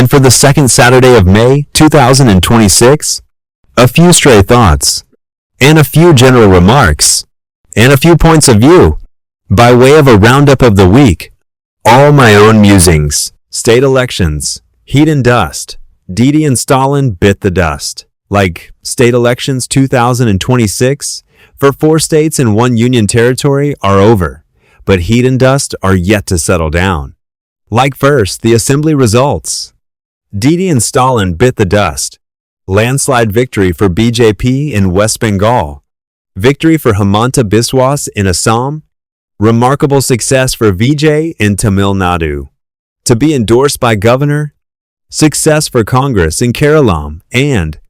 And for the second Saturday of May 2026, a few stray thoughts, and a few general remarks, and a few points of view, by way of a roundup of the week. All my own musings. State elections. Heat and dust. Didi and Stalin bit the dust. Like state elections 2026 for 4 states and 1 union territory are over, but heat and dust are yet to settle down. Like first, the assembly results. Didi and Stalin bit the dust. Landslide victory for BJP in West Bengal. Victory for Himanta Biswas in Assam. Remarkable success for Vijay in Tamil Nadu. To be endorsed by governor. Success for Congress in Kerala and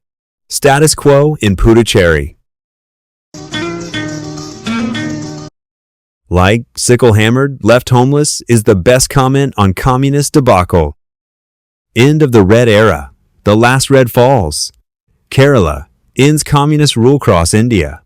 status quo in Puducherry. Like sickle-hammered, left homeless is the best comment on communist debacle. End of the red era. The last red falls. Kerala ends communist rule across India.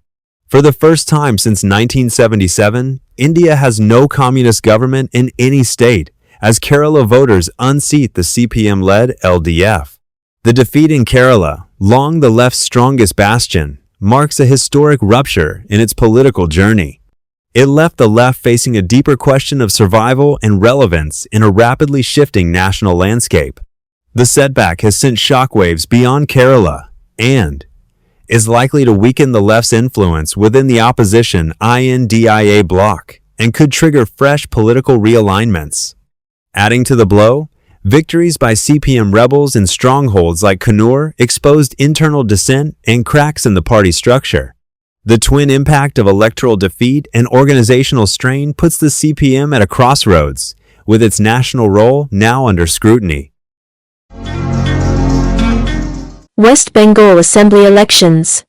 For the first time since 1977, India has no communist government in any state, as Kerala voters unseat the CPM-led LDF. The defeat in Kerala, long the left's strongest bastion, marks a historic rupture in its political journey. It left the left facing a deeper question of survival and relevance in a rapidly shifting national landscape. The setback has sent shockwaves beyond Kerala and is likely to weaken the left's influence within the opposition INDIA bloc and could trigger fresh political realignments. Adding to the blow, victories by CPM rebels in strongholds like Kannur exposed internal dissent and cracks in the party structure. The twin impact of electoral defeat and organizational strain puts the CPM at a crossroads, with its national role now under scrutiny. West Bengal Assembly elections.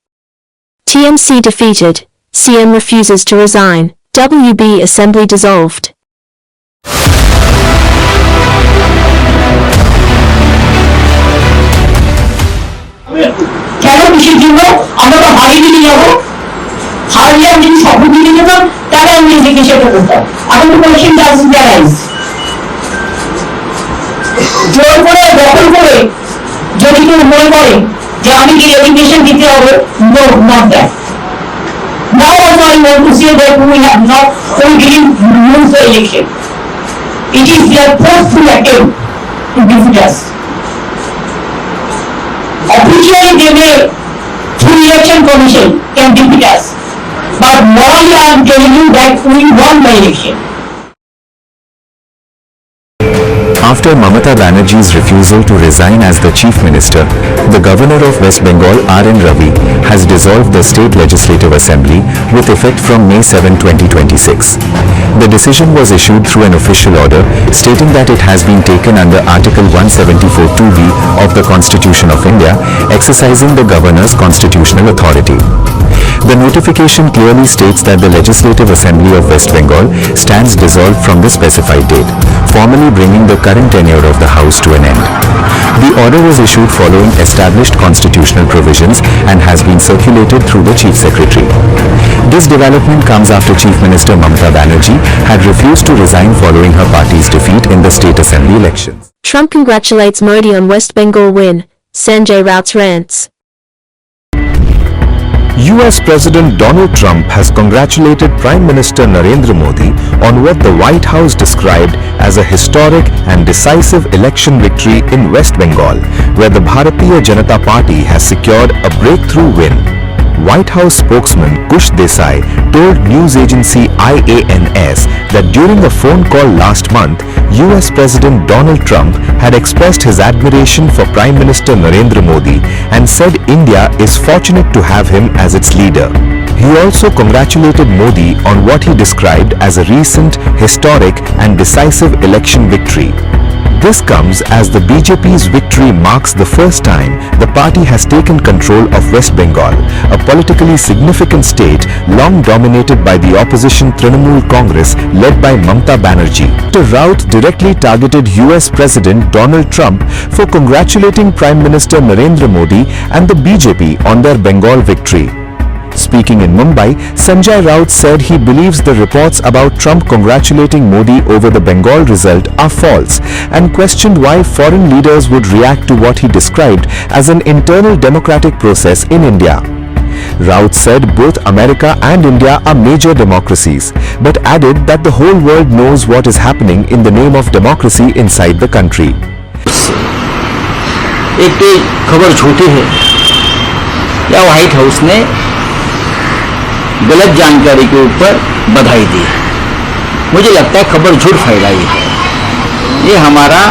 TMC defeated, CM refuses to resign, WB Assembly dissolved. কেন কিসের জন্য আমরা তো হারিয়ে নিয়ে যাবো, হারিয়ে আমি যদি শপথ নিয়ে যেতাম তাহলে আমি নিজেকে সেটা করতাম। এখন তো কোয়েশ্চেন ডাজন্ট অ্যারাইজ। জোর করে দখল করে যদি কেউ মনে করে যে আমি কি রেজিগনেশন দিতে হবে, no, not that. Now also I want to say that we didn't lose the election. It is their forceful attempt to defeat us. Officially they may, through election commission, can defeat us. But morally I am telling you that we won the election. After Mamata Banerjee's refusal to resign as the Chief Minister, the Governor of West Bengal R.N. Ravi has dissolved the State Legislative Assembly with effect from May 7, 2026. The decision was issued through an official order stating that it has been taken under Article 174(2)(b) of the Constitution of India, exercising the Governor's constitutional authority. The notification clearly states that the Legislative Assembly of West Bengal stands dissolved from the specified date, formally bringing the current tenure of the House to an end. The order was issued following established constitutional provisions and has been circulated through the Chief Secretary. This development comes after Chief Minister Mamata Banerjee had refused to resign following her party's defeat in the State Assembly elections. Trump congratulates Modi on West Bengal win, Sanjay Raut's rants. US President Donald Trump has congratulated Prime Minister Narendra Modi on what the White House described as a historic and decisive election victory in West Bengal, where the Bharatiya Janata Party has secured a breakthrough win. White House spokesman Kush Desai told news agency IANS that during a phone call last month, US President Donald Trump had expressed his admiration for Prime Minister Narendra Modi and said India is fortunate to have him as its leader. He also congratulated Modi on what he described as a recent, historic and decisive election victory. This comes as the BJP's victory marks the first time the party has taken control of West Bengal, a politically significant state long dominated by the opposition Trinamool Congress led by Mamata Banerjee. Mr. Raut directly targeted US President Donald Trump for congratulating Prime Minister Narendra Modi and the BJP on their Bengal victory. Speaking in Mumbai, Sanjay Raut said he believes the reports about Trump congratulating Modi over the Bengal result are false and questioned why foreign leaders would react to what he described as an internal democratic process in India. Raut said both America and India are major democracies, but added that the whole world knows what is happening in the name of democracy inside the country. एक तो खबर झूठी है या white house ने गलत जानकारी के ऊपर बधाई दी है। मुझे लगता है खबर झूठ फैलाई है। ये हमारा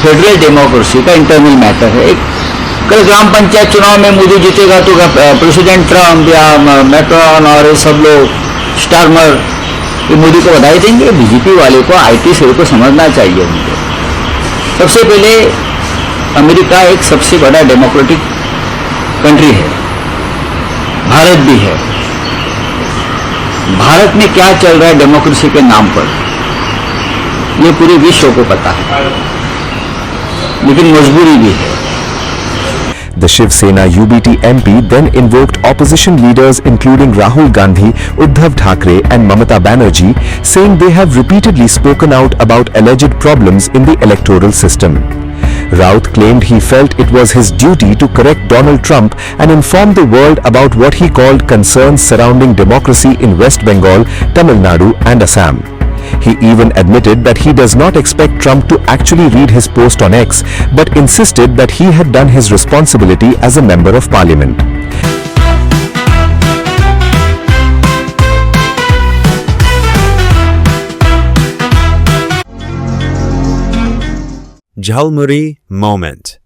फेडरल डेमोक्रेसी का इंटरनल मैटर है। कल ग्राम पंचायत चुनाव में मोदी जीतेगा तो प्रेसिडेंट ट्रम्प या मैक्रॉन और ये सब लोग स्टारमर ये मोदी को बधाई देंगे। बीजेपी वाले को आईटी सेल को समझना चाहिए। उनको सबसे पहले अमेरिका एक सबसे बड़ा डेमोक्रेटिक कंट्री है, भारत भी है। भारत में क्या चल रहा है डेमोक्रेसी के नाम पर ये पूरे विश्व को पता है, लेकिन मजबूरी भी है। The Shiv Sena UBT MP then invoked opposition leaders including Rahul Gandhi, Uddhav Thackeray and Mamata Banerjee, saying they have repeatedly spoken out about alleged problems in the electoral system. Raut claimed he felt it was his duty to correct Donald Trump and inform the world about what he called concerns surrounding democracy in West Bengal, Tamil Nadu and Assam. He even admitted that he does not expect Trump to actually read his post on X, but insisted that he had done his responsibility as a member of parliament. Jhalmuri moment.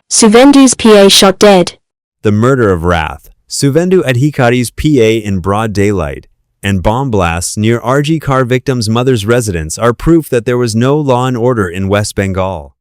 Suvendu's PA shot dead. The murder of Wrath, Suvendu Adhikari's PA in broad daylight, and bomb blasts near RG car victim's mother's residence are proof that there was no law and order in West Bengal.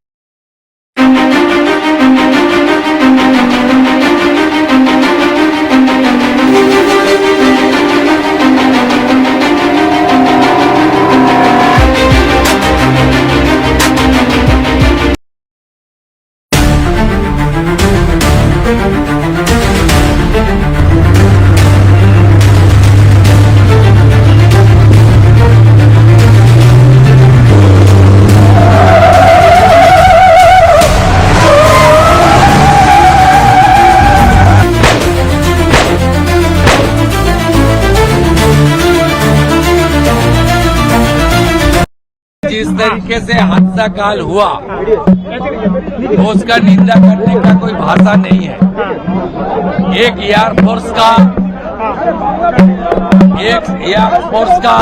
जिस तरीके से हादसा काल हुआ उसका निंदा करने का कोई भाषा नहीं है। एक एयरफोर्स का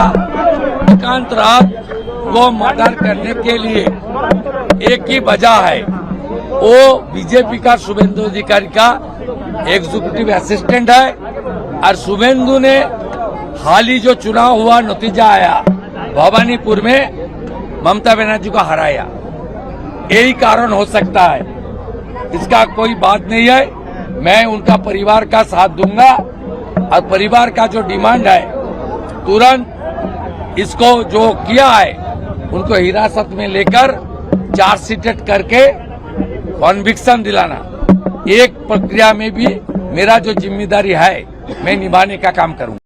एकांत रात को मर्डर करने के लिए एक ही वजह है, वो बीजेपी का शुभेंदु अधिकारी का एग्जीक्यूटिव असिस्टेंट है। और शुभेंदु ने हाल ही जो चुनाव हुआ नतीजा आया भवानीपुर में ममता बनर्जी को हराया, यही कारण हो सकता है। इसका कोई बात नहीं है। मैं उनका परिवार का साथ दूंगा और परिवार का जो डिमांड है तुरंत इसको जो किया है उनको हिरासत में लेकर चार्जशीट करके कॉन्विक्शन दिलाना, एक प्रक्रिया में भी मेरा जो जिम्मेदारी है मैं निभाने का काम करूंगा।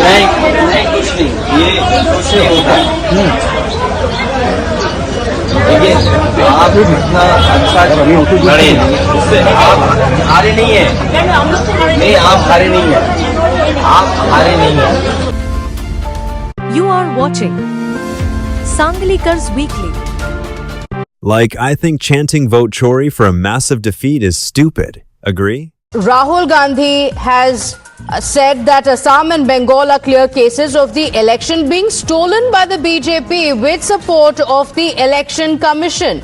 नहीं नहीं कुछ नहीं, ये कुछ नहीं होता है। देखिए आप इतना अच्छा लड़े, उससे आप हारे नहीं है, नहीं आप हारे नहीं है, आप हारे नहीं है। You are watching Sanglikar's Weekly. Like, I think chanting vote Chori for a massive defeat is stupid. Agree? Rahul Gandhi has said that Assam and Bengal are clear cases of the election being stolen by the BJP with support of the Election Commission.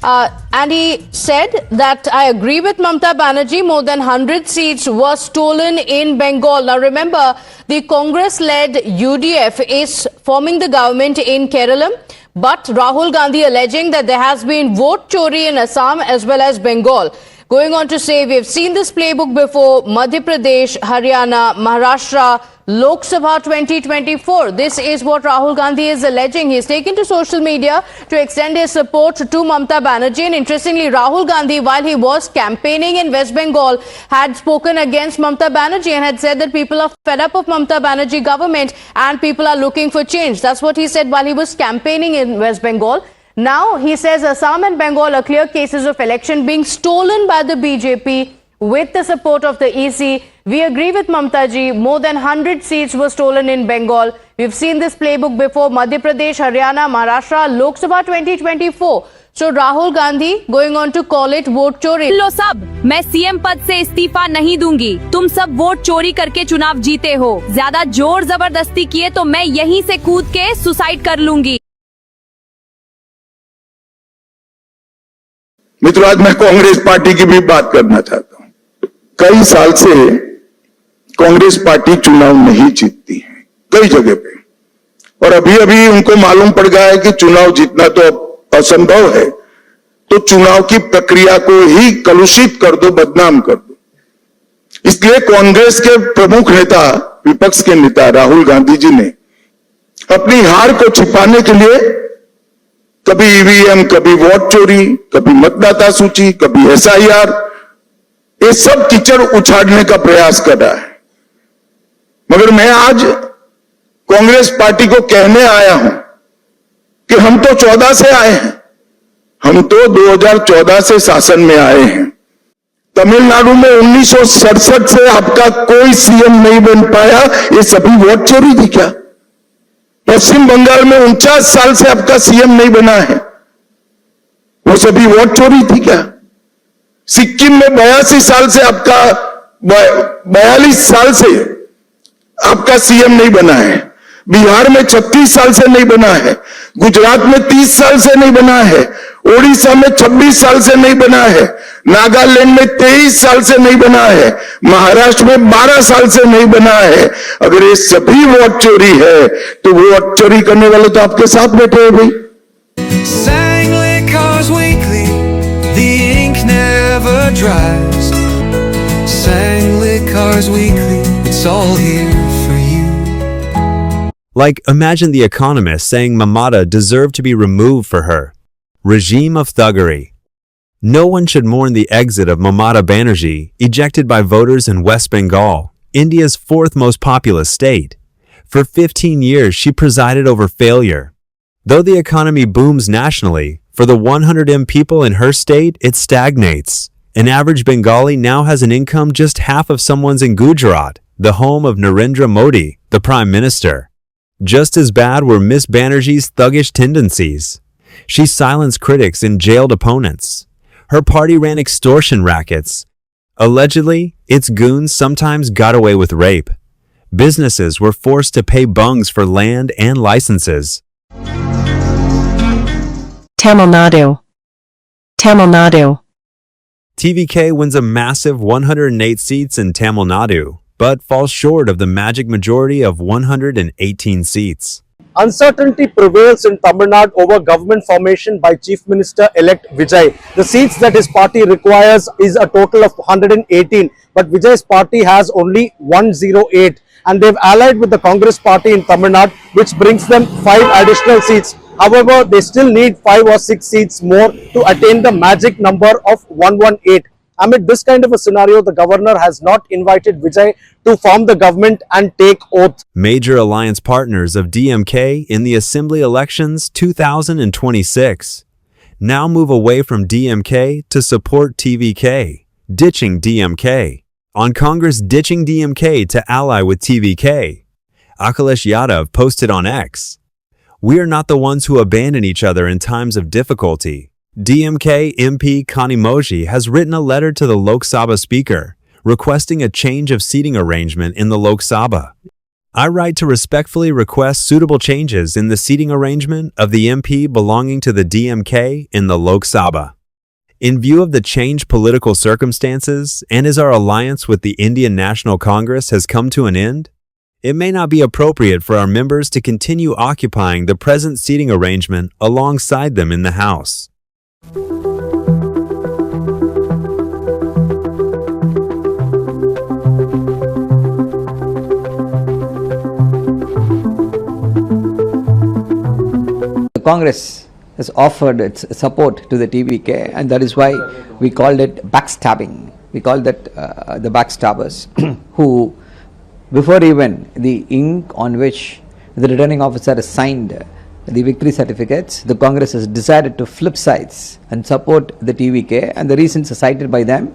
And he said that I agree with Mamata Banerjee, more than 100 seats were stolen in Bengal. Now remember, the Congress-led UDF is forming the government in Kerala. But Rahul Gandhi alleging that there has been vote chori in Assam as well as Bengal. Going on to say, we've seen this playbook before: Madhya Pradesh, Haryana, Maharashtra, Lok Sabha 2024. This is what Rahul Gandhi is alleging. He's taken to social media to extend his support to Mamata Banerjee. And interestingly, Rahul Gandhi, while he was campaigning in West Bengal, had spoken against Mamata Banerjee and had said that people are fed up of Mamata Banerjee government and people are looking for change. That's what he said while he was campaigning in West Bengal. Now he says Assam and Bengal are clear cases of election being stolen by the BJP with the support of the EC. We agree with Mamata ji. More than 100 seats were stolen in Bengal. We've seen this playbook before: Madhya Pradesh, Haryana, Maharashtra, Lok Sabha 2024. So Rahul Gandhi going on to call it vote chori. लो सब, मैं CM पद से इस्तीफा नहीं दूंगी। तुम सब vote चोरी करके चुनाव जीते हो। ज्यादा जोर जबरदस्ती किए तो मैं यहीं से कूद के सुसाइड कर लूंगी। मित्रों, आज मैं कांग्रेस पार्टी की भी बात करना चाहता हूं। कई साल से कांग्रेस पार्टी चुनाव नहीं जीतती है कई जगह पे, और अभी अभी उनको मालूम पड़ गया है कि चुनाव जीतना तो असंभव है, तो चुनाव की प्रक्रिया को ही कलुषित कर दो, बदनाम कर दो। इसलिए कांग्रेस के प्रमुख नेता, विपक्ष के नेता राहुल गांधी जी ने अपनी हार को छिपाने के लिए कभी ईवीएम, कभी वोट चोरी, कभी मतदाता सूची, कभी एसआईआर, ये सब कीचड़ उछाड़ने का प्रयास कर रहा है। मगर मैं आज कांग्रेस पार्टी को कहने आया हूं कि हम तो 14 से आए हैं, हम तो 2014 से शासन में आए हैं। तमिलनाडु में 1967 से आपका कोई सीएम नहीं बन पाया, ये सभी वोट चोरी थी क्या? पश्चिम बंगाल में 49 साल से आपका सीएम नहीं बना है, वो सभी वोट चोरी थी क्या? सिक्किम में 82 साल से आपका 42 साल से आपका सीएम नहीं बना है, बिहार में 36 साल से नहीं बना है, गुजरात में 30 साल से नहीं बना है, ओडिशा में 26 साल से नहीं बना है, नागालैंड में 23 साल से नहीं बना है, महाराष्ट्र में 12 साल से नहीं बना है। अगर ये सभी वोट चोरी है तो वोट चोरी करने वाले तो आपके साथ बैठे हैं भाई। Sanglikar's Weekly, the ink never dries. Sanglikars Weekly, it's all here for you. Like, imagine The Economist saying Mamata deserved to be removed for her regime of thuggery. No one should mourn the exit of Mamata Banerjee, ejected by voters in West Bengal, India's fourth most populous state. For 15 years, she presided over failure. Though the economy booms nationally, for the 100 M people in her state, it stagnates. An average Bengali now has an income just half of someone's in Gujarat, the home of Narendra Modi, the Prime Minister. Just as bad were Miss Banerjee's thuggish tendencies. She silenced critics and jailed opponents. Her party ran extortion rackets. Allegedly, its goons sometimes got away with rape. Businesses were forced to pay bungs for land and licenses. Tamil Nadu. Tamil Nadu. TVK wins a massive 108 seats in Tamil Nadu, but falls short of the magic majority of 118 seats. Uncertainty prevails in Tamil Nadu over government formation by Chief Minister-elect Vijay. The seats that his party requires is a total of 118, but Vijay's party has only 108, and they've allied with the Congress party in Tamil Nadu, which brings them 5 additional seats. However, they still need 5 or 6 seats more to attain the magic number of 118. Amid this kind of a scenario, the governor has not invited Vijay to form the government and take oath. Major alliance partners of DMK in the Assembly elections 2026 now move away from DMK to support TVK, ditching DMK. On Congress ditching DMK to ally with TVK, Akhilesh Yadav posted on X, "We are not the ones who abandon each other in times of difficulty." DMK MP Kanimoji has written a letter to the Lok Sabha Speaker requesting a change of seating arrangement in the Lok Sabha. "I write to respectfully request suitable changes in the seating arrangement of the MP belonging to the DMK in the Lok Sabha. In view of the changed political circumstances and as our alliance with the Indian National Congress has come to an end, it may not be appropriate for our members to continue occupying the present seating arrangement alongside them in the House." The Congress has offered its support to the TVK, and that is why we called it backstabbing. We called that the backstabbers who, before even the ink on which the returning officer has signed the victory certificates, the Congress has decided to flip sides and support the TVK, and the reasons cited by them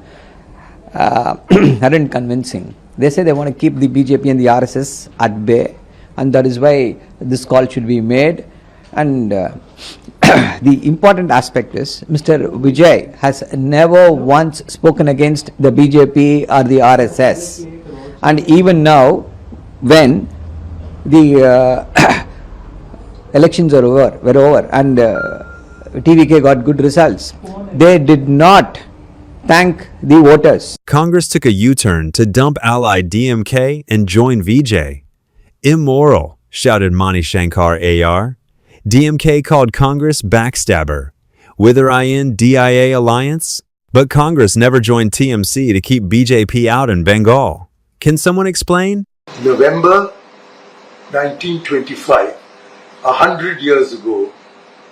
aren't convincing. They say they want to keep the BJP and the RSS at bay, and that is why this call should be made. And the important aspect is Mr. Vijay has never once spoken against the BJP or the RSS, and even now when the elections were over and TVK got good results, they did not thank the voters. Congress took a U-turn to dump allied DMK and join VJ. "Immoral," shouted Mani Shankar AR. DMK called Congress backstabber. Wither in DIA alliance? But Congress never joined TMC to keep BJP out in Bengal. Can someone explain? November 1925, 100 years ago,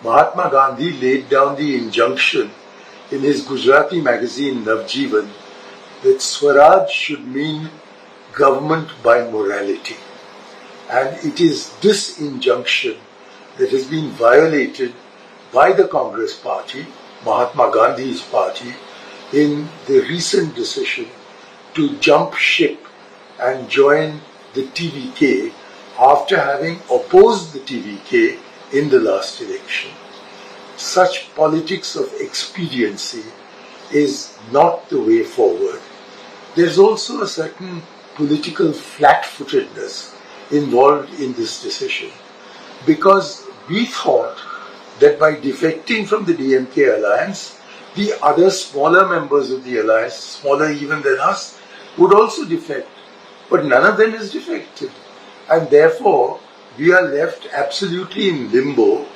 Mahatma Gandhi laid down the injunction in his Gujarati magazine Navjivan that Swaraj should mean government by morality. And it is this injunction that has been violated by the Congress party, Mahatma Gandhi's party, in the recent decision to jump ship and join the TVK after having opposed the TVK in the last election. Such politics of expediency is not the way forward. There's also a certain political flat-footedness involved in this decision, because we thought that by defecting from the DMK alliance, the other smaller members of the alliance, smaller even than us, would also defect. But none of them has defected. And therefore, we are left absolutely in limbo.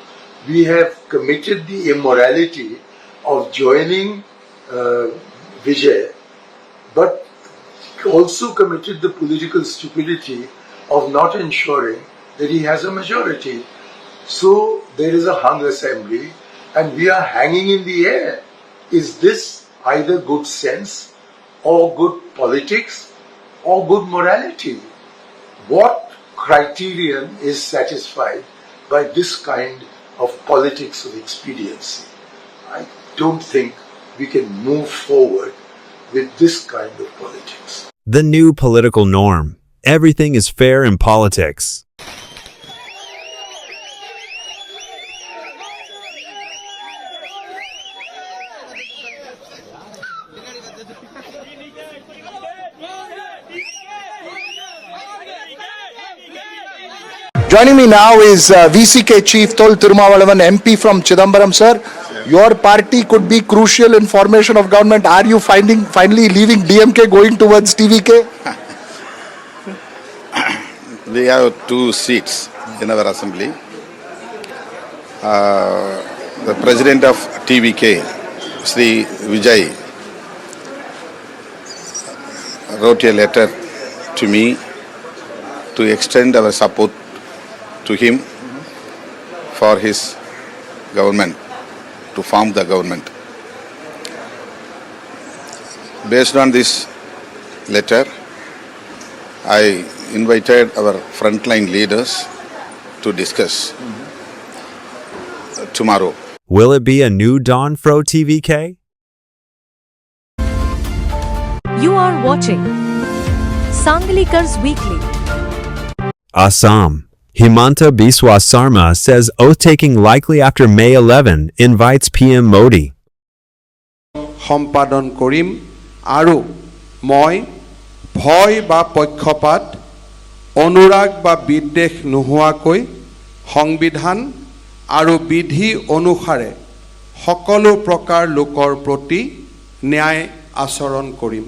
We have committed the immorality of joining Vijay, but also committed the political stupidity of not ensuring that he has a majority. So there is a hung assembly and we are hanging in the air. Is this either good sense or good politics or good morality? What criterion is satisfied by this kind of politics of expediency? I don't think we can move forward with this kind of politics. The new political norm. Everything is fair in politics. Joining me now is VCK Chief Tol Tirumavalavan MP from Chidambaram, sir. Your party could be crucial in formation of government. Are you finally leaving DMK, going towards TVK? We have 2 seats in our assembly. The president of TVK, Sri Vijay, wrote a letter to me to extend our support to him for his government, to form the government. Based on this letter, I invited our frontline leaders to discuss tomorrow. Will it be a new dawn fro TVK? You are watching Sanglikar's Weekly. Assam. Himanta Biswa Sarma says oath-taking likely after May 11 invites PM Modi. সম্পাদন কৰিম আৰু মই ভয় বা পক্ষপাত অনুৰাগ বা বিদ্বেষ নোহোৱাকৈ সংবিধান আৰু বিধি অনুসাৰে সকলো প্ৰকাৰ লোকৰ প্ৰতি ন্যায় আচৰণ কৰিম।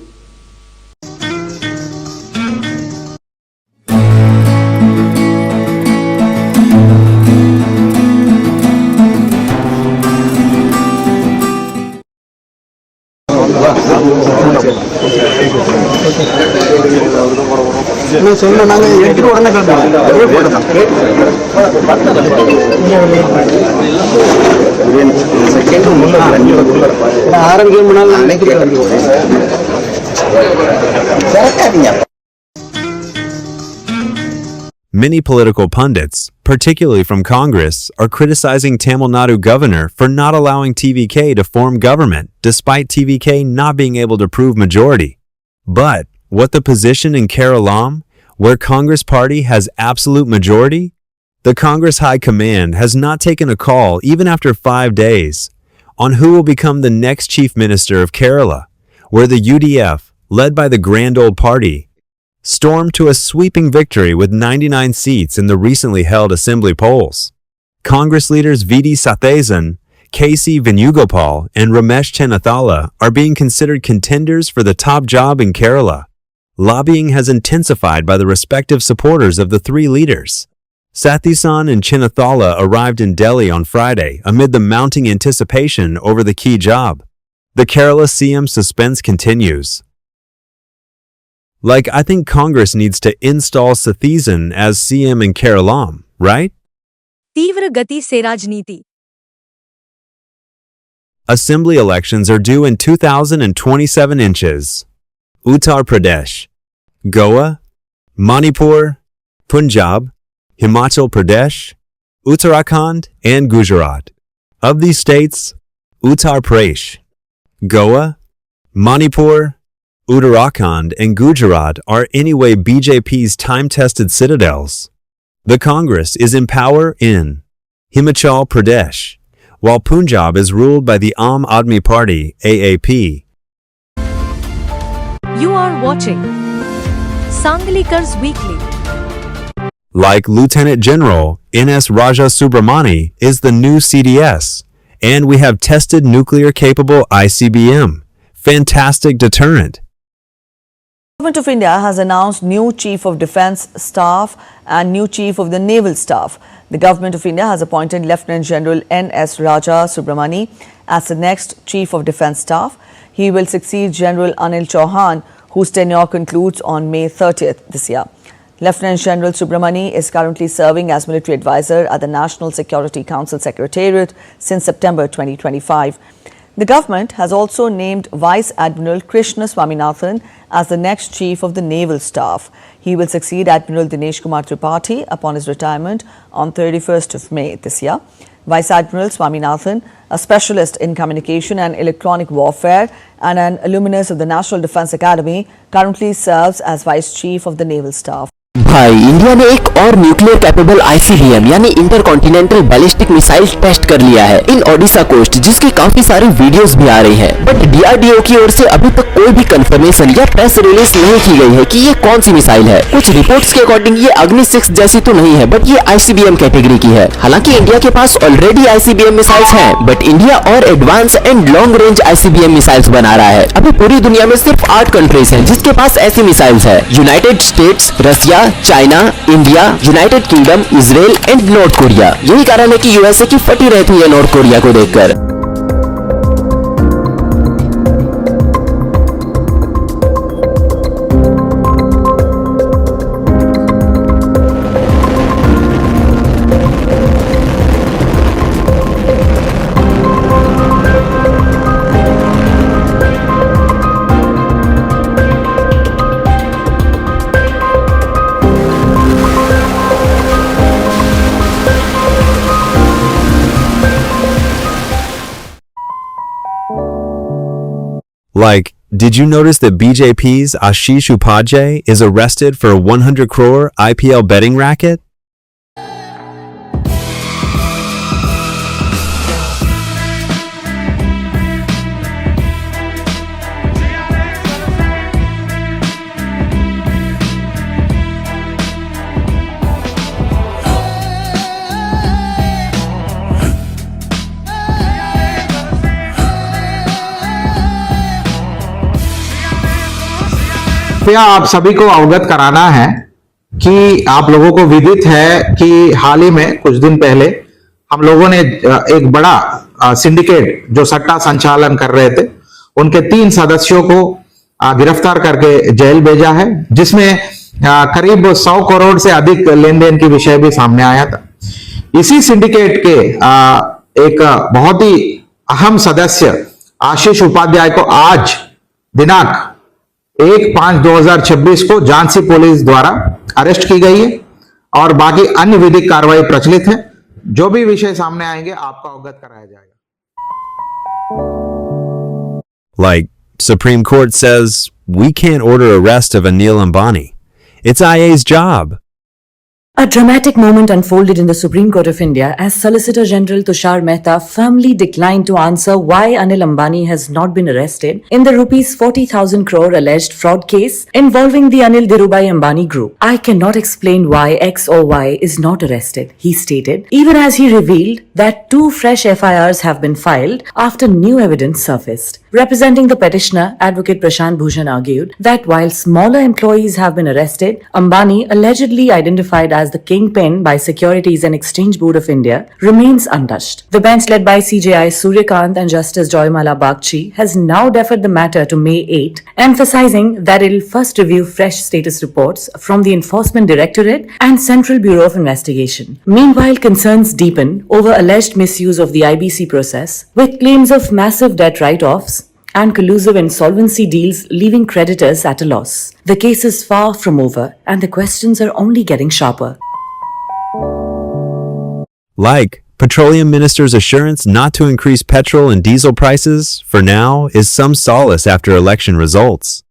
Many political pundits, particularly from Congress, are criticizing Tamil Nadu governor for not allowing TVK to form government despite TVK not being able to prove majority. But what the position in Kerala, where Congress party has absolute majority? The Congress High Command has not taken a call even after 5 days on who will become the next Chief Minister of Kerala, where the UDF, led by the Grand Old Party, stormed to a sweeping victory with 99 seats in the recently held assembly polls. Congress leaders V.D. Sathyasan, K.C. Venugopal, and Ramesh Chennathala are being considered contenders for the top job in Kerala. Lobbying has intensified by the respective supporters of the three leaders. Sathyasan and Chennathala arrived in Delhi on Friday amid the mounting anticipation over the key job. The Kerala CM suspense continues. I think Congress needs to install Sathyasan as CM in Kerala, right? तीव्र गति से राजनीति. Assembly elections are due in 2027 inches. Uttar Pradesh, Goa, Manipur, Punjab, Himachal Pradesh, Uttarakhand, and Gujarat. Of these states, Uttar Pradesh, Goa, Manipur, Uttarakhand, and Gujarat are anyway BJP's time-tested citadels. The Congress is in power in Himachal Pradesh, while Punjab is ruled by the Aam Aadmi Party, AAP. You are watching Sanglikar's Weekly. Like Lieutenant General N.S. Raja Subramani is the new CDS, and we have tested nuclear-capable ICBM. Fantastic deterrent. The Government of India has announced new Chief of Defence Staff and new Chief of the Naval Staff. The Government of India has appointed Lieutenant General N.S. Raja Subramani as the next Chief of Defence Staff. He will succeed General Anil Chauhan, whose tenure concludes on May 30th this year. Lieutenant General Subramani is currently serving as military advisor at the National Security Council Secretariat since September 2025. The government has also named Vice Admiral Krishna Swaminathan as the next Chief of the Naval Staff. He will succeed Admiral Dinesh Kumar Tripathi upon his retirement on 31st of May this year. Vice Admiral Swaminathan, a specialist in communication and electronic warfare and an alumnus of the National Defence Academy, currently serves as Vice Chief of the Naval Staff. भाई India ने एक और nuclear capable ICBM यानी intercontinental ballistic missile test कर लिया है इन Odisha coast, जिसकी काफी सारी वीडियोस भी आ रही हैं। बट डीआरडीओ की ओर से अभी तक कोई भी कंफर्मेशन या प्रेस रिलीज नहीं की गई है कि ये कौन सी मिसाइल है। कुछ रिपोर्ट्स के अकॉर्डिंग ये अग्नि 6 जैसी तो नहीं है, बट ये आईसीबीएम कैटेगरी की है। हालांकि इंडिया के पास ऑलरेडी आईसीबीएम मिसाइल्स हैं, बट इंडिया और advance and long range ICBM missiles बना रहा है। अभी पूरी दुनिया में सिर्फ 8 कंट्रीज हैं जिसके पास ऐसी मिसाइल्स है: United States, Russia, China, India, United Kingdom, Israel and North Korea. यही कारण है कि यूएसए की फटी रहती है नॉर्थ कोरिया को देखकर। Like, did you notice that BJP's Ashish Upadhyay is arrested for a 100 crore IPL betting racket? कृपया आप सभी को अवगत कराना है कि आप लोगों को विदित है कि हाल ही में कुछ दिन पहले हम लोगों ने एक बड़ा सिंडिकेट जो सट्टा संचालन कर रहे थे उनके 3 सदस्यों को गिरफ्तार करके जेल भेजा है, जिसमें करीब 100 करोड़ से अधिक लेन देन की विषय भी सामने आया था। इसी सिंडिकेट के एक बहुत ही अहम सदस्य आशीष उपाध्याय को आज दिनांक 1/5/2026 को झांसी पुलिस द्वारा अरेस्ट की गई है और बाकी अन्य विधिक कार्रवाई प्रचलित है। जो भी विषय सामने आएंगे आपको अवगत कराया जाएगा। Like, Supreme Court says, we can't order arrest of Anil Ambani. It's IA's job. A dramatic moment unfolded in the Supreme Court of India as Solicitor General Tushar Mehta firmly declined to answer why Anil Ambani has not been arrested in the rupees 40,000 crore alleged fraud case involving the Anil Dhirubhai Ambani group. I cannot explain why X or Y is not arrested, he stated, even as he revealed that 2 fresh FIRs have been filed after new evidence surfaced. Representing the petitioner, Advocate Prashant Bhushan argued that while smaller employees have been arrested, Ambani, allegedly identified as the kingpin by Securities and Exchange Board of India, remains untouched. The bench led by CJI Suryakant and Justice Joymala Bagchi has now deferred the matter to May 8, emphasizing that it will first review fresh status reports from the Enforcement Directorate and Central Bureau of Investigation. Meanwhile, concerns deepen over alleged misuse of the IBC process, with claims of massive debt write-offs and collusive insolvency deals leaving creditors at a loss. The case is far from over and the questions are only getting sharper. Like, Petroleum Minister's assurance not to increase petrol and diesel prices, for now, is some solace after election results.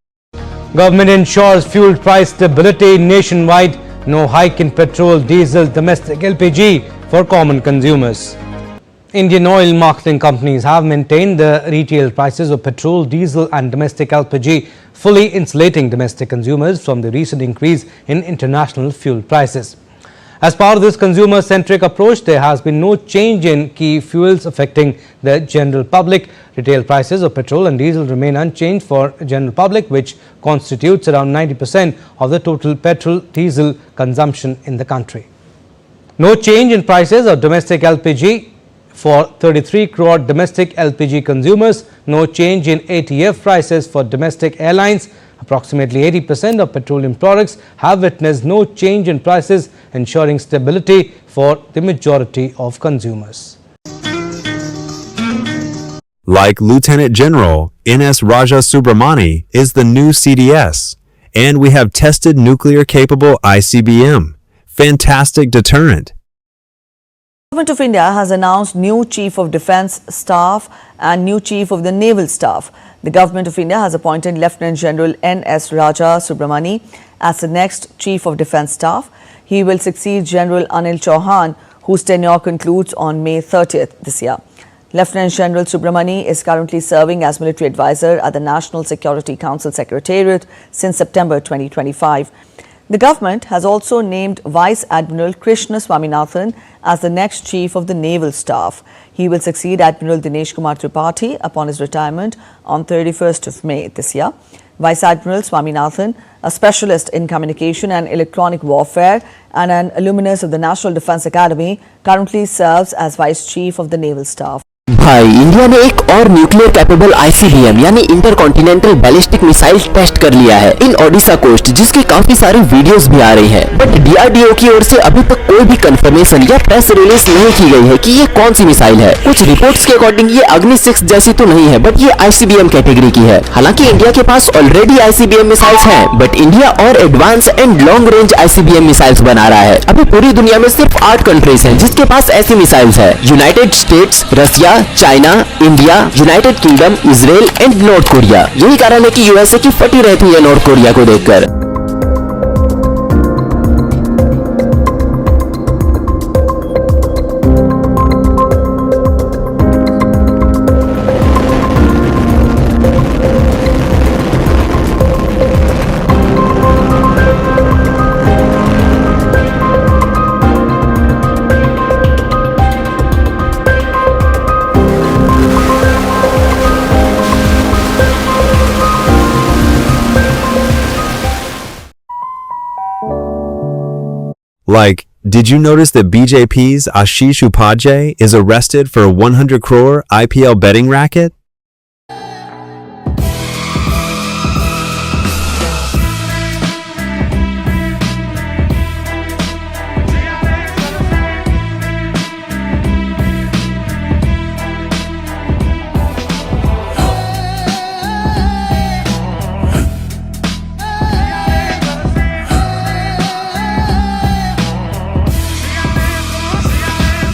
Government ensures fuel price stability nationwide. No hike in petrol, diesel, domestic LPG for common consumers. Indian oil marketing companies have maintained the retail prices of petrol, diesel and domestic LPG, fully insulating domestic consumers from the recent increase in international fuel prices. As part of this consumer-centric approach, there has been no change in key fuels affecting the general public. Retail prices of petrol and diesel remain unchanged for general public, which constitutes around 90% of the total petrol-diesel consumption in the country. No change in prices of domestic LPG for 33 crore domestic LPG consumers. No change in ATF prices for domestic airlines. Approximately 80% of petroleum products have witnessed no change in prices, ensuring stability for the majority of consumers. Like Lieutenant General N.S. Raja Subramani is the new CDS, and we have tested nuclear-capable ICBM. Fantastic deterrent. The Government of India has announced new Chief of Defence Staff and new Chief of the Naval Staff. The Government of India has appointed Lieutenant General N.S. Raja Subramani as the next Chief of Defence Staff. He will succeed General Anil Chauhan, whose tenure concludes on May 30th this year. Lieutenant General Subramani is currently serving as military advisor at the National Security Council Secretariat since September 2025. The government has also named Vice Admiral Krishna Swaminathan as the next Chief of the Naval Staff. He will succeed Admiral Dinesh Kumar Tripathi upon his retirement on 31st of May this year. Vice Admiral Swaminathan, a specialist in communication and electronic warfare and an alumnus of the National Defence Academy, currently serves as Vice Chief of the Naval Staff. भाई, India ने एक और nuclear capable ICBM यानी intercontinental ballistic missile test कर लिया है इन Odisha coast, जिसकी काफी सारी वीडियोस भी आ रही हैं। बट DRDO की ओर से अभी तक कोई भी कंफर्मेशन या प्रेस रिलीज नहीं की गई है कि ये कौन सी मिसाइल है। कुछ रिपोर्ट्स के अकॉर्डिंग ये अग्नि 6 जैसी तो नहीं है, बट ये ICBM कैटेगरी की है। हालांकि इंडिया के पास ऑलरेडी ICBM मिसाइल्स हैं, बट इंडिया और advance and long range ICBM missiles बना रहा है। अभी पूरी दुनिया में सिर्फ 8 कंट्रीज हैं जिसके पास ऐसी मिसाइल्स है: United States, Russia, China, India, United Kingdom, Israel and North Korea. यही कारण है कि यूएसए की फटी रहती है नॉर्थ कोरिया को देखकर। Like, did you notice that BJP's Ashish Upadhyay is arrested for a 100 crore IPL betting racket?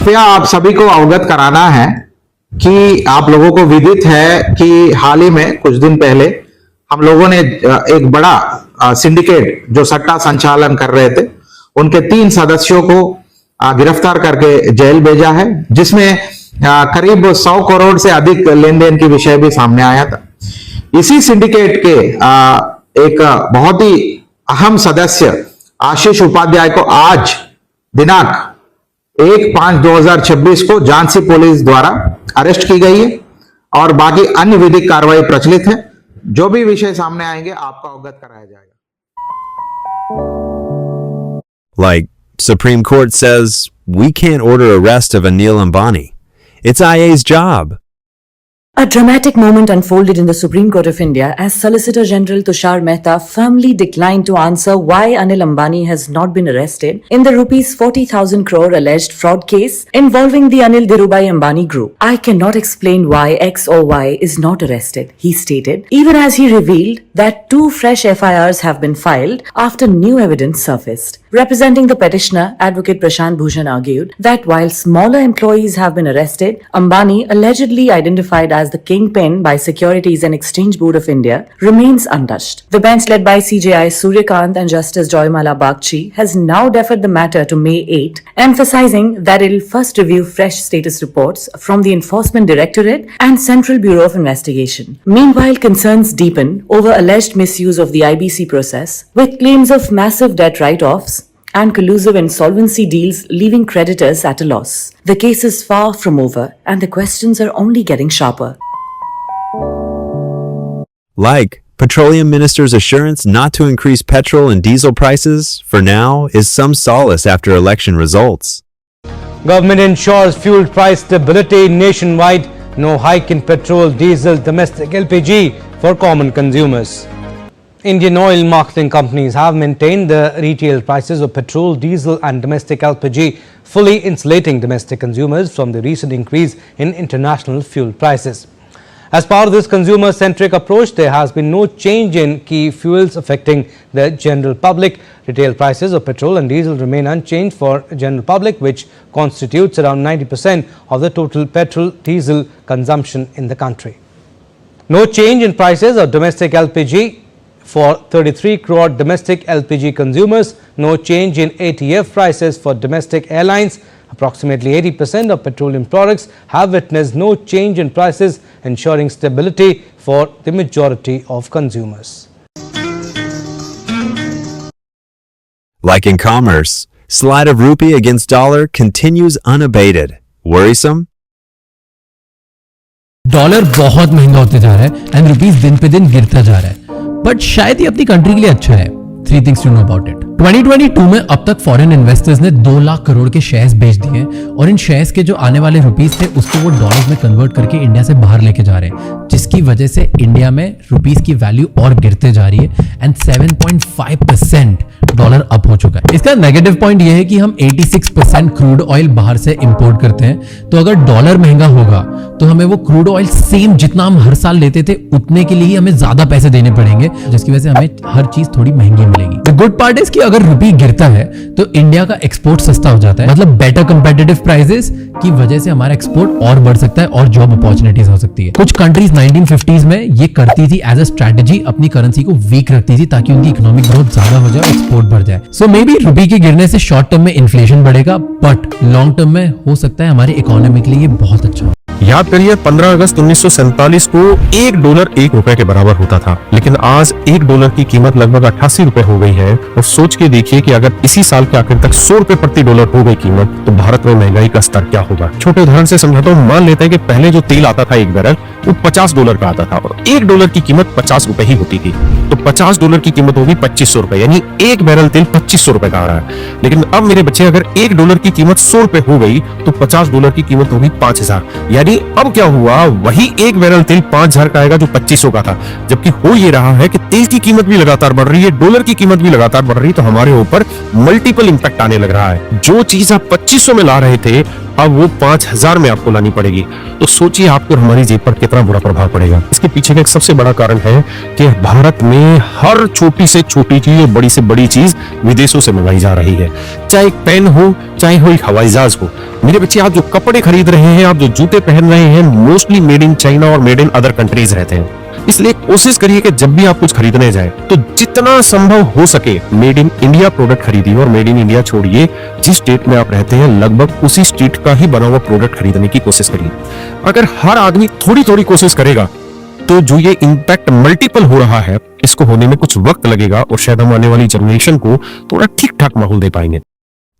कृपया आप सभी को अवगत कराना है कि आप लोगों को विदित है कि हाल ही में कुछ दिन पहले हम लोगों ने एक बड़ा सिंडिकेट जो सट्टा संचालन कर रहे थे उनके 3 सदस्यों को गिरफ्तार करके जेल भेजा है, जिसमें करीब 100 करोड़ से अधिक लेन देन की विषय भी सामने आया था। इसी सिंडिकेट के एक बहुत ही अहम सदस्य आशीष उपाध्याय को आज दिनांक 1/5/2026 को झांसी पुलिस द्वारा अरेस्ट की गई है और बाकी अन्य विधिक कार्रवाई प्रचलित है। जो भी विषय सामने आएंगे आपको अवगत कराया जाएगा। Like, Supreme Court says we can't order arrest of Anil Ambani. It's IA's job. A dramatic moment unfolded in the Supreme Court of India as Solicitor General Tushar Mehta firmly declined to answer why Anil Ambani has not been arrested in the rupees 40,000 crore alleged fraud case involving the Anil Dhirubhai Ambani group. I cannot explain why X or Y is not arrested, he stated, even as he revealed that 2 fresh FIRs have been filed after new evidence surfaced. Representing the petitioner, Advocate Prashant Bhushan argued that while smaller employees have been arrested, Ambani, allegedly identified as the kingpin by Securities and Exchange Board of India, remains untouched. The bench led by CJI Suryakant and Justice Joymala Bagchi has now deferred the matter to May 8, emphasizing that it will first review fresh status reports from the Enforcement Directorate and Central Bureau of Investigation. Meanwhile, concerns deepen over alleged misuse of the IBC process, with claims of massive debt write-offs and collusive insolvency deals leaving creditors at a loss. The case is far from over and the questions are only getting sharper. Like, Petroleum Minister's assurance not to increase petrol and diesel prices for now is some solace after election results. Government ensures fuel price stability nationwide. No hike in petrol, diesel, domestic LPG for common consumers. Indian oil marketing companies have maintained the retail prices of petrol, diesel and domestic LPG, fully insulating domestic consumers from the recent increase in international fuel prices. As part of this consumer-centric approach, there has been no change in key fuels affecting the general public. Retail prices of petrol and diesel remain unchanged for general public, which constitutes around 90% of the total petrol-diesel consumption in the country. No change in prices of domestic LPG for 33 crore domestic LPG consumers. No change in ATF prices for domestic airlines. Approximately 80% of petroleum products have witnessed no change in prices, ensuring stability for the majority of consumers. Like in commerce, slide of rupee against dollar continues unabated. Worrisome? Dollar बहुत महंगा होते जा रहा है and rupees दिन पे दिन गिरता जा रहा है, बट शायद ये अपनी कंट्री के लिए अच्छा है। 3 things to know about it. 2022 में अब तक फॉरेन इन्वेस्टर्स ने 2 लाख करोड़ के शेयर्स बेच दिए हैं और इन शेयर्स के जो आने वाले रुपीस थे उसको वो डॉलर्स में कन्वर्ट करके इंडिया से बाहर लेके जा रहे हैं, जिसकी वजह से इंडिया में रुपीस की वैल्यू और गिरते जा रही है एंड 7.5% डॉलर अप हो चुका है। इसका नेगेटिव पॉइंट यह है कि हम 86% क्रूड ऑयल बाहर से इंपोर्ट करते हैं, तो अगर डॉलर महंगा होगा तो हमें वो क्रूड ऑयल सेम जितना हम हर साल लेते थे उतने के लिए हमें ज्यादा पैसे देने पड़ेंगे, जिसकी वजह से हमें हर चीज थोड़ी महंगी मिलेगी। द गुड पार्ट इज कि अगर रुपी गिरता है तो इंडिया का एक्सपोर्ट सस्ता हो जाता है, मतलब बेटर कंपेटिटिव प्राइसेस की वजह से हमारा एक्सपोर्ट और बढ़ सकता है और जॉब अपॉर्चुनिटीज हो सकती है। कुछ कंट्रीज 1950s में ये करती थी एज अ स्ट्रेटजी, अपनी करेंसी को वीक रखती थी ताकि उनकी इकोनॉमिक ग्रोथ ज्यादा हो जाए और एक्सपोर्ट बढ़ जाए। सो मे बी रुपी के गिरने से शॉर्ट टर्म में इन्फ्लेशन बढ़ेगा, बट लॉन्ग टर्म में हो सकता है हमारी इकोनॉमी के लिए ये बहुत अच्छा हो। याद करिए 15 अगस्त 1947 को $1 1 के बराबर होता था, लेकिन आज $1 की कीमत लगभग 88 रुपए हो गई है। और सोच के देखिए कि अगर इसी साल के आखिर तक $100 प्रति डॉलर हो गई कीमत, तो भारत में महंगाई का स्तर क्या होगा। छोटे उदाहरण से समझाता हूँ, मान लेते हैं कि पहले जो तेल आता था 1 बैरल वो $50 का आता था और $1 की कीमत ₹50 ही होती थी, तो $50 की कीमत होगी ₹2500, यानी 1 बैरल तेल ₹2500 का आ रहा है। लेकिन अब मेरे बच्चे, अगर $1 की कीमत $100 हो गई तो $50 की कीमत होगी 5000, यानी अब क्या हुआ, वही 1 बैरल तेल 5000 का आएगा जो 2500 का था। जबकि हो ये रहा है कि तेल की कीमत भी लगातार बढ़ रही है, डॉलर की कीमत भी लगातार बढ़ रही है, तो हमारे ऊपर मल्टीपल इंपैक्ट आने लग रहा है। जो चीज आप 2500 में ला रहे थे अब वो 5000 में आपको लानी पड़ेगी, तो सोचिए आपको और हमारी जेब पर कितना बुरा प्रभाव पड़ेगा। इसके पीछे का एक सबसे बड़ा कारण है कि भारत में हर छोटी से छोटी चीज और बड़ी से बड़ी चीज विदेशों से मंगाई जा रही है, चाहे एक पेन हो, चाहे हो एक हवाई जहाज हो। मेरे बच्चे, आप जो कपड़े खरीद रहे हैं, आप जो जूते पहन रहे हैं, मोस्टली मेड इन चाइना और मेड इन अदर कंट्रीज रहते हैं। इसलिए कोशिश करिए कि जब भी आप कुछ खरीदने जाए तो जितना संभव हो सके मेड इन इंडिया प्रोडक्ट खरीदिए, और मेड इन इंडिया छोड़िए, जिस स्टेट में आप रहते हैं लगभग उसी स्टेट का ही बना हुआ प्रोडक्ट खरीदने की कोशिश करिए। अगर हर आदमी थोड़ी थोड़ी कोशिश करेगा तो जो ये इम्पैक्ट मल्टीपल हो रहा है, इसको होने में कुछ वक्त लगेगा और शायद हम आने वाली जनरेशन को थोड़ा ठीक ठाक माहौल दे पाएंगे।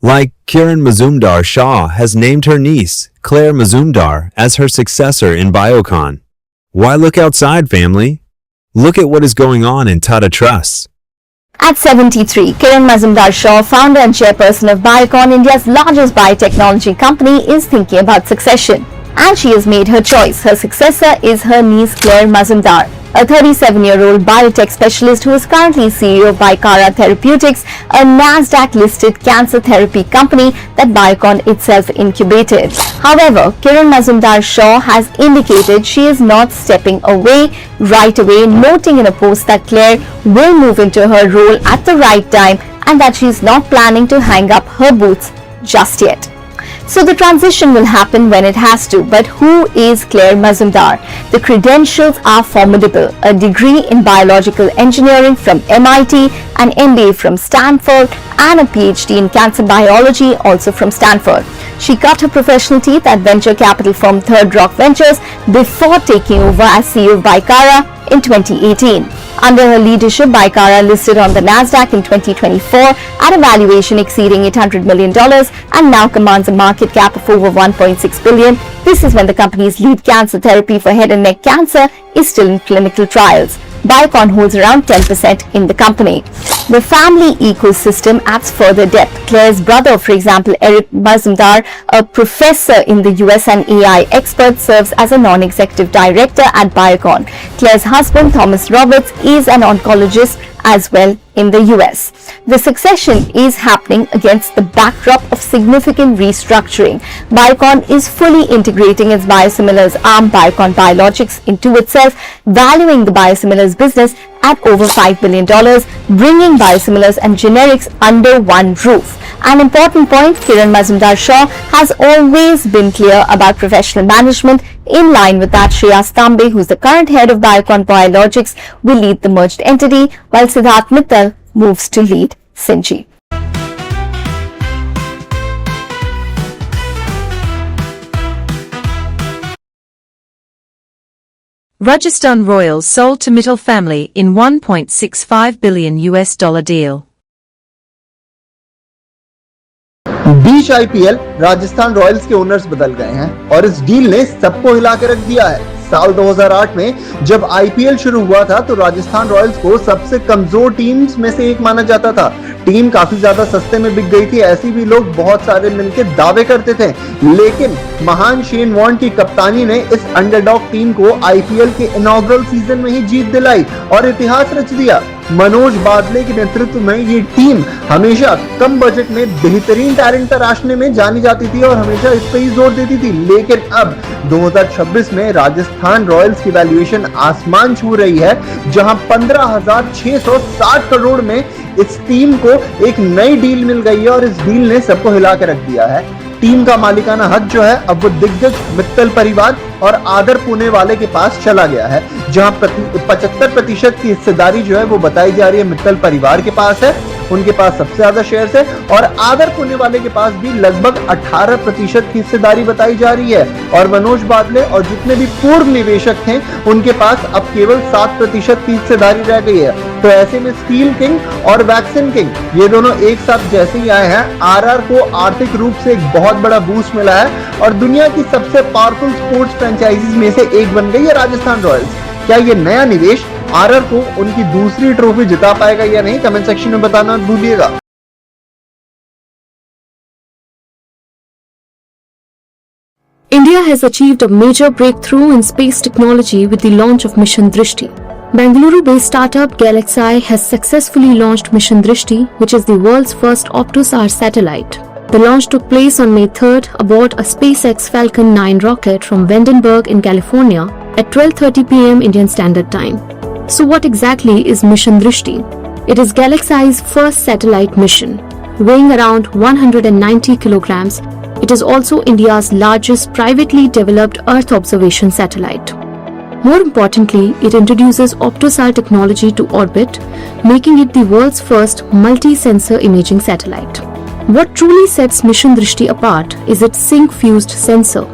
Like Kiran Mazumdar-Shaw has named her niece, Claire Mazumdar, as her successor in Biocon. Why look outside, family? Look at what is going on in Tata Trusts. At 73, Kiran Mazumdar-Shaw, founder and chairperson of Biocon, India's largest biotechnology company, is thinking about succession. And she has made her choice. Her successor is her niece Claire Mazumdar, a 37-year-old biotech specialist who is currently CEO of Bicara Therapeutics, a NASDAQ-listed cancer therapy company that Biocon itself incubated. However, Kiran Mazumdar-Shaw has indicated she is not stepping away right away, noting in a post that Claire will move into her role at the right time and that she is not planning to hang up her boots just yet. So the transition will happen when it has to. But who is Claire Mazumdar? The credentials are formidable. A degree in biological engineering from MIT, an MBA from Stanford, and a PhD in cancer biology also from Stanford. She cut her professional teeth at venture capital firm Third Rock Ventures before taking over as CEO of Bicara in 2018. Under her leadership, Bicara listed on the NASDAQ in 2024 at a valuation exceeding $800 million and now commands a market cap of over $1.6 billion. This is when the company's lead cancer therapy for head and neck cancer is still in clinical trials. Biocon holds around 10% in the company. The family ecosystem adds further depth. Claire's brother, for example, Eric Mazumdar, a professor in the US and AI expert, serves as a non-executive director at Biocon. Claire's husband, Thomas Roberts, is an oncologist as well in the US. The succession is happening against the backdrop of significant restructuring. Biocon is fully integrating its biosimilars arm, Biocon Biologics, into itself, valuing the biosimilars business at over $5 billion, bringing biosimilars and generics under one roof. An important point, Kiran Mazumdar-Shaw has always been clear about professional management. In line with that, Shreyas Tambe, who's the current head of Biocon Biologics, will lead the merged entity, while Siddharth Mittal moves to lead Syngene. Rajasthan Royals sold to Mittal family in $1.65 billion deal. Beach IPL Rajasthan Royals के owners बदल गए हैं और इस deal ने सबको हिला के रख दिया है। साल 2008 में जब आईपीएल शुरू हुआ था तो राजस्थान रॉयल्स को सबसे कमजोर टीम्स में से एक माना जाता था। टीम काफी ज्यादा सस्ते में बिक गई थी, ऐसे भी लोग बहुत सारे मिलकर दावे करते थे। लेकिन महान शेन वॉर्न की कप्तानी ने इस अंडरडॉग टीम को आईपीएल के इनॉग्रल सीजन में ही जीत दिलाई और इतिहास रच दिया। मनोज बादले के नेतृत्व में ये टीम हमेशा कम बजट में बेहतरीन टैलेंट तराशने में जानी जाती थी और हमेशा इस पे ही जोर देती थी। लेकिन अब 2026 में राजस्थान रॉयल्स की वैल्यूएशन आसमान छू रही है, जहां 15,660 करोड़ में इस टीम को एक नई डील मिल गई है और इस डील ने सबको हिला के रख दिया है। टीम का मालिकाना हक जो है अब वो दिग्गज मित्तल परिवार और आदर पुणे वाले के पास चला गया है, जहां 75% की हिस्सेदारी जो है वो बताई जा रही है मित्तल परिवार के पास है, उनके पास सबसे ज्यादा शेयर्स है, और आदर पुणे वाले के पास भी लगभग 18% की हिस्सेदारी बताई जा रही है। और मनोज बादले और जितने भी पूर्व निवेशक थे उनके पास अब केवल 7% की हिस्सेदारी रह गई है। तो ऐसे में स्टील किंग और वैक्सीन किंग ये दोनों एक साथ जैसे ही आए हैं, आरआर को आर्थिक रूप से एक बहुत बड़ा बूस्ट मिला है और दुनिया की सबसे पावरफुल स्पोर्ट्स फ्रेंचाइजीज में से एक बन गई है राजस्थान रॉयल्स। क्या ये नया निवेश आरआर को उनकी दूसरी ट्रॉफी जिता पाएगा या नहीं, कमेंट सेक्शन में बताना भूलिएगा। India has achieved a major breakthrough in space technology with the launch of Mission Drishti. Bengaluru-based startup Galaxy has successfully launched Mission Drishti, which is the world's first Optosar satellite. The launch took place on May 3rd aboard a SpaceX Falcon 9 rocket from Vandenberg in California at 12:30 p.m. Indian Standard Time. So what exactly is Mission Drishti? It is Galaxy's first satellite mission. Weighing around 190 kilograms, it is also India's largest privately developed Earth observation satellite. More importantly, it introduces Optosar technology to orbit, making it the world's first multi-sensor imaging satellite. What truly sets Mission Drishti apart is its sync-fused sensor.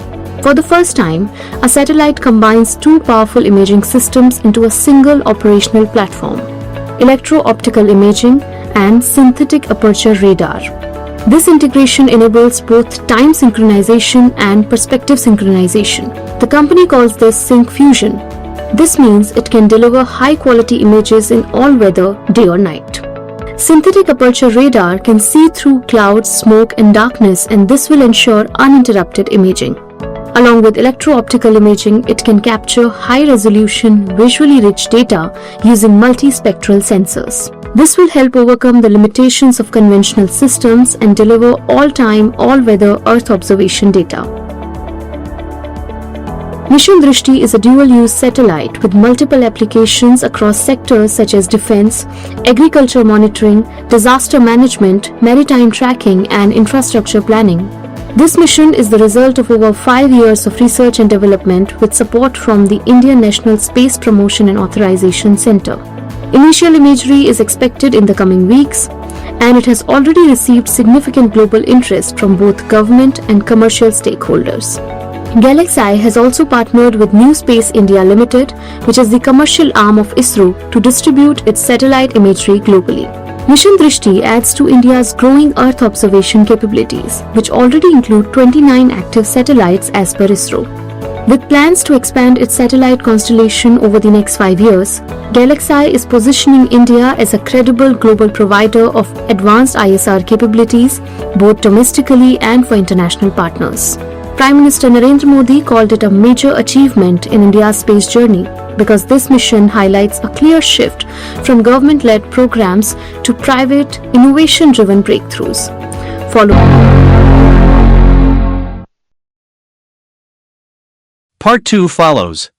For the first time, a satellite combines two powerful imaging systems into a single operational platform: electro-optical imaging and synthetic aperture radar. This integration enables both time synchronization and perspective synchronization. The company calls this sync fusion. This means it can deliver high-quality images in all weather, day or night. Synthetic aperture radar can see through clouds, smoke and darkness, and this will ensure uninterrupted imaging. Along with electro-optical imaging, it can capture high-resolution, visually rich data using multispectral sensors. This will help overcome the limitations of conventional systems and deliver all-time, all-weather Earth observation data. Mission Drishti is a dual-use satellite with multiple applications across sectors such as defense, agriculture monitoring, disaster management, maritime tracking, and infrastructure planning. This mission is the result of over 5 years of research and development with support from the Indian National Space Promotion and Authorization Center. Initial imagery is expected in the coming weeks, and it has already received significant global interest from both government and commercial stakeholders. Galaxy has also partnered with New Space India Limited, which is the commercial arm of ISRO, to distribute its satellite imagery globally. Mission Drishti adds to India's growing Earth observation capabilities, which already include 29 active satellites as per ISRO. With plans to expand its satellite constellation over the next 5 years, Galaxy is positioning India as a credible global provider of advanced ISR capabilities, both domestically and for international partners. Prime Minister Narendra Modi called it a major achievement in India's space journey because this mission highlights a clear shift from government-led programs to private, innovation-driven breakthroughs. Part 2 follows.